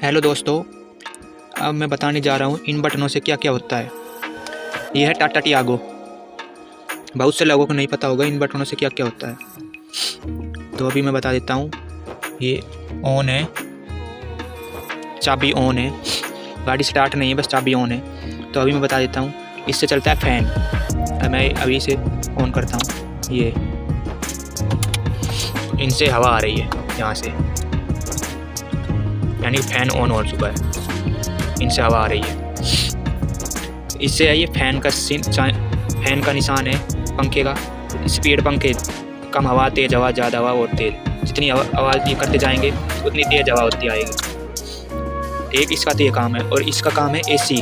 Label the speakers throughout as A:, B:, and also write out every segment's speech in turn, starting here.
A: Hello दोस्तों, अब मैं बताने जा रहा हूँ इन बटनों से क्या क्या होता है। ये है टाटा टियागो। बहुत से लोगों को नहीं पता होगा इन बटनों से क्या क्या होता है, तो अभी मैं बता देता हूँ। ये ऑन है, चाबी ऑन है, गाड़ी स्टार्ट नहीं है, बस चाबी ऑन है। तो अभी मैं बता देता हूँ, इससे चलता है फ़ैन। मैं अभी इसे ऑन करता हूँ। ये इनसे हवा आ रही है यहाँ से, यानी फ़ैन ऑन हो चुका है, इनसे हवा आ रही है। इससे ये फ़ैन का निशान है पंखे का। स्पीड पंखे, कम हवा, तेज़ हवा, ज़्यादा हवा और तेज़। जितनी आवाज़ ये करते जाएंगे उतनी तेज़ हवा होती आएगी। एक इसका तो ये काम है। और इसका काम है एसी,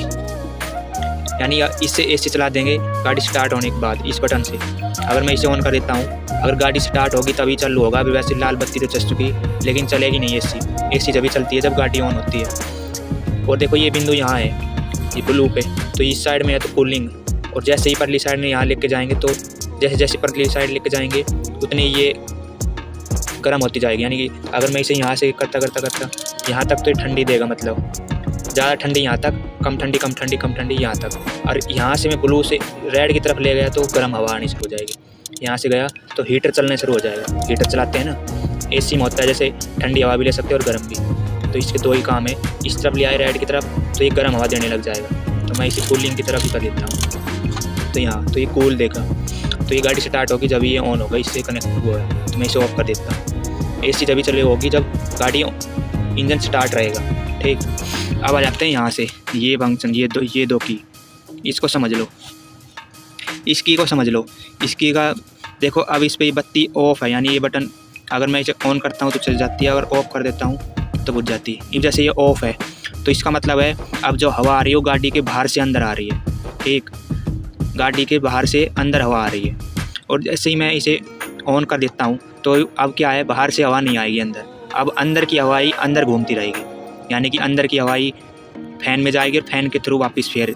A: यानी इससे एसी चला देंगे गाड़ी स्टार्ट होने के बाद इस बटन से। अगर मैं इसे ऑन कर देता हूँ, अगर गाड़ी स्टार्ट होगी तभी चालू होगा। अभी वैसे लाल बत्ती तो चल चुकी, लेकिन चलेगी नहीं एसी। एसी जब भी चलती है जब गाड़ी ऑन होती है। और देखो ये बिंदु यहाँ है, ये ब्लू पे, तो इस साइड में है तो कूलिंग। और जैसे ही परली साइड में यहाँ लेके जाएंगे, तो जैसे जैसे परली साइड लेके जाएंगे उतनी ये गर्म होती जाएगी। यानी कि अगर मैं इसे यहाँ से करता यहाँ तक तो ठंडी देगा, मतलब ज़्यादा ठंडी यहाँ तक, कम ठंडी यहाँ तक। और यहाँ से मैं ब्लू से रेड की तरफ ले गया तो गर्म हवा आनी शुरू हो जाएगी। यहाँ से गया तो हीटर चलने शुरू हो जाएगा। हीटर चलाते हैं ना, एसी में होता है, जैसे ठंडी हवा भी ले सकते हैं और गर्म भी। तो इसके दो ही काम है। इस तरफ ले आए रेड की तरफ तो ये गर्म हवा देने लग जाएगा। तो मैं इसे कूलिंग की तरफ ही कर देता हूँ। तो यहाँ तो ये कूल देगा, तो ये गाड़ी स्टार्ट होगी जब ये ऑन होगा, इससे कनेक्ट हुआ है। तो मैं इसे ऑफ कर देता हूँ। एसी तभी चले होगी जब गाड़ी इंजन स्टार्ट रहेगा। ठीक, अब आ जाते हैं यहाँ से। ये फंक्शन, ये दो की, इसको समझ लो, इस की को समझ लो। इस की का देखो, अब इस पर ये बत्ती ऑफ है, यानी ये बटन अगर मैं इसे ऑन करता हूँ तो चल जाती है, अगर ऑफ कर देता हूँ तो बुझ जाती है। अब जैसे ये ऑफ है तो इसका मतलब है अब जो हवा आ रही है वो गाड़ी के बाहर से अंदर आ रही है। ठीक, गाड़ी के बाहर से अंदर हवा आ रही है। और जैसे ही मैं इसे ऑन कर देता हूँ तो अब क्या है, बाहर से हवा नहीं आएगी अंदर। अब अंदर की हवा ही अंदर घूमती रहेगी, यानी कि अंदर की हवा ही फ़ैन में जाएगी और फ़ैन के थ्रू वापस फिर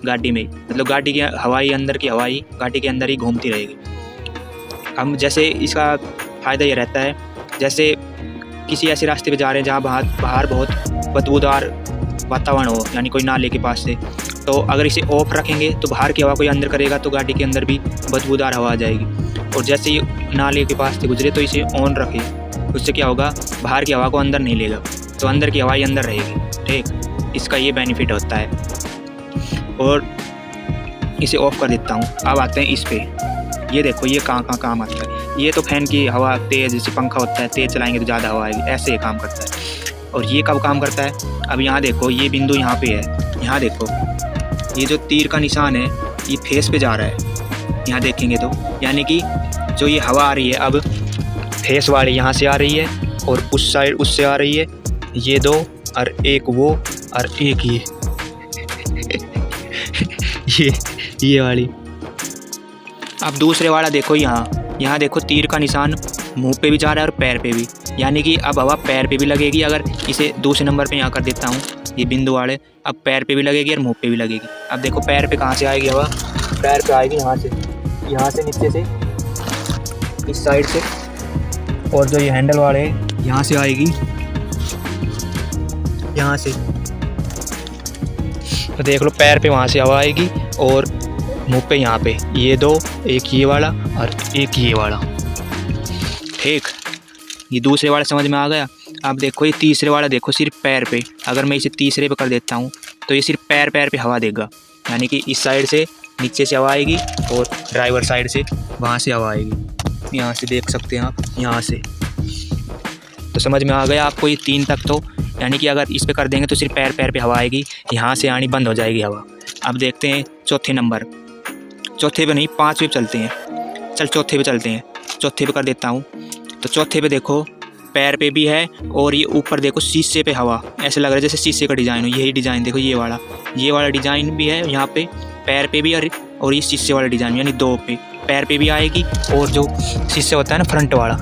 A: गाड़ी में, मतलब गाड़ी की हवाई, अंदर की हवाई गाड़ी के अंदर ही घूमती रहेगी। हम जैसे इसका फ़ायदा ये रहता है, जैसे किसी ऐसे रास्ते पे जा रहे हैं जहाँ बाहर बहुत बदबूदार वातावरण हो, यानी कोई नाले के पास से, तो अगर इसे ऑफ रखेंगे तो बाहर की हवा कोई अंदर करेगा तो गाड़ी के अंदर भी बदबूदार हवा आ जाएगी। और जैसे ही नाले के पास से गुजरे तो इसे ऑन रखें, उससे क्या होगा, बाहर की हवा को अंदर नहीं लेगा, तो अंदर की हवा ही अंदर रहेगी। ठीक, इसका ये बेनिफिट होता है। और इसे ऑफ कर देता हूँ। अब आते हैं इस पे। ये देखो ये कहाँ काम आता है। ये तो फैन की हवा तेज़, जैसे पंखा होता है, तेज़ चलाएंगे तो ज़्यादा हवा आएगी, ऐसे ये काम करता है। और ये कब काम करता है, अब यहाँ देखो, ये बिंदु यहाँ पे है। यहाँ देखो ये जो तीर का निशान है ये फेस पे जा रहा है, यहाँ देखेंगे तो, यानी कि जो ये हवा आ रही है अब फेस वाली यहाँ से आ रही है और उस साइड उससे आ रही है। ये दो और एक वो और एक ये वाली। अब दूसरे वाला देखो, यहाँ देखो तीर का निशान मुंह पे भी जा रहा है और पैर पे भी, यानी कि अब हवा पैर पे भी लगेगी। अगर इसे दूसरे नंबर पे यहाँ कर देता हूँ, ये बिंदु वाले, अब पैर पे भी लगेगी और मुंह पे भी लगेगी। अब देखो पैर पे कहाँ से आएगी हवा, पैर पे आएगी यहाँ से नीचे से, इस साइड से। और जो ये हैंडल वाले हैं यहाँ से आएगी, यहाँ से। तो देख लो पैर पे वहाँ से हवा आएगी और मुंह पे यहाँ पे, ये दो, एक ये वाला और एक ये वाला। ठीक, ये दूसरे वाला समझ में आ गया। अब देखो ये तीसरे वाला, देखो सिर्फ पैर पे। अगर मैं इसे तीसरे पे कर देता हूँ तो ये सिर्फ पैर पे हवा देगा, यानी कि इस साइड से नीचे से हवा आएगी और ड्राइवर साइड से वहाँ से हवा आएगी। यहाँ से देख सकते हैं आप, यहाँ से। तो समझ में आ गया आपको ये 3 तक। तो यानी कि अगर इस पे कर देंगे तो सिर्फ पैर पे हवा आएगी, यहाँ से आनी बंद हो जाएगी हवा। अब देखते हैं चौथे नंबर, चौथे पे नहीं 5वें पे चलते हैं। चल चौथे पे चलते हैं। चौथे पे कर देता हूँ तो चौथे पे देखो पैर पे भी है और ये ऊपर देखो शीशे पे हवा, ऐसे लग रहा है जैसे शीशे का डिज़ाइन हो। यही डिज़ाइन देखो, ये वाला डिज़ाइन भी है यहाँ पे, पैर पे भी और ये शीशे वाला डिज़ाइन, यानी 2 पे, पैर पे भी आएगी और जो शीशे होता है ना फ्रंट वाला,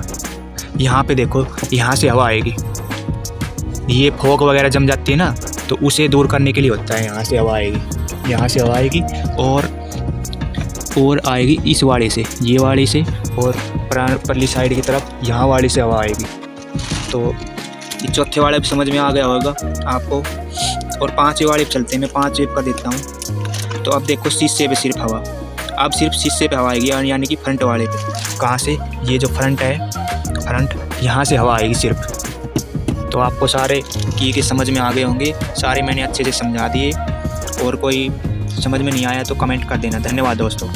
A: यहाँ पे देखो यहाँ से हवा आएगी। ये फोग वगैरह जम जाती है ना, तो उसे दूर करने के लिए होता है, यहाँ से हवा आएगी, यहाँ से हवा आएगी और आएगी इस वाले से, ये वाले से, और परली साइड की तरफ यहाँ वाले से हवा आएगी। तो ये चौथे वाले भी समझ में आ गया होगा आपको। और 5वें वाले पे चलते हैं, मैं 5 वेव कर देता हूँ। तो अब देखो शीशे पे सिर्फ हवा, अब सिर्फ शीशे पे हवा आएगी, यानी कि फ्रंट वाले पे। कहाँ से? ये जो फ्रंट है, फ्रंट यहाँ से हवा आएगी सिर्फ। तो आपको सारे की के समझ में आ गए होंगे, सारे मैंने अच्छे से समझा दिए। और कोई समझ में नहीं आया तो कमेंट कर देना। धन्यवाद दोस्तों।